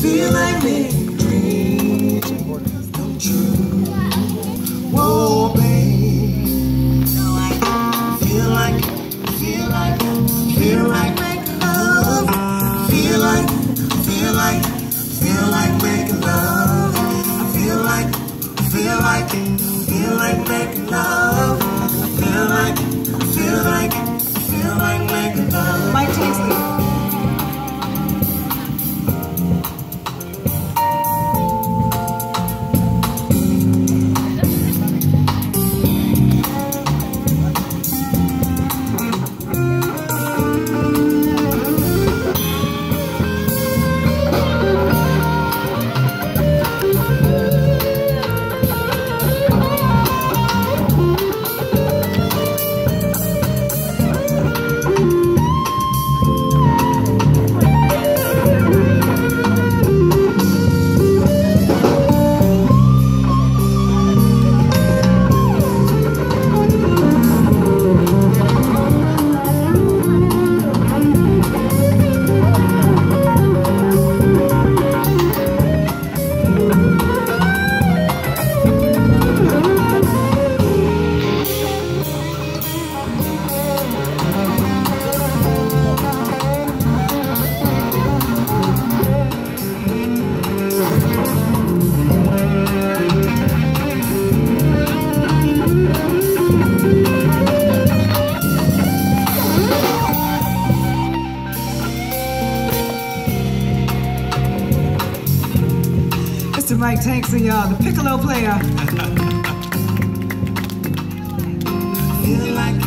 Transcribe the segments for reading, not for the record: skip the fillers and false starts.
feel like making dreams come true. Whoa, babe. Feel like making love. Feel like making love. I feel like making love. I feel like making love. Mike Taisley. Mr. Mike Taisley, y'all, the piccolo player. Feel like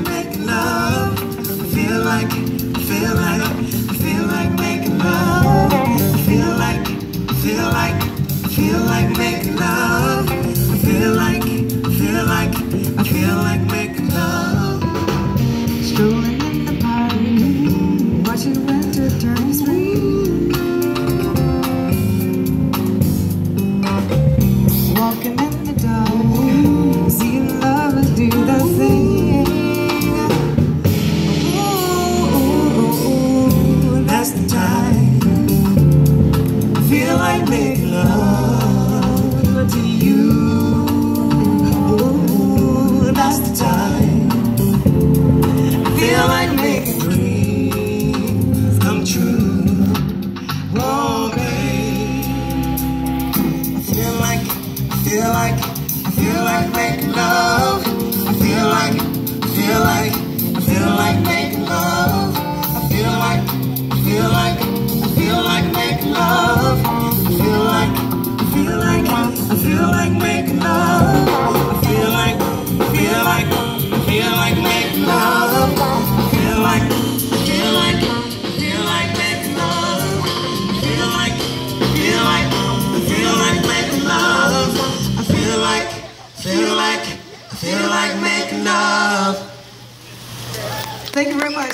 making love. Feel like making love. Feel like making love. Feel like making love. Strolling in the park, watching winter turn to spring. Walking in the dark, seeing lovers do the thing. Ooh, that's the time. Feel like making love to you. Ooh, that's the time. Feel like making dreams come true. Whoa, babe. I feel like making love. I feel like making love. I feel like making love. I feel like making love. I feel like making love. I feel like making love. I feel like making love. I feel like making love. Thank you very much.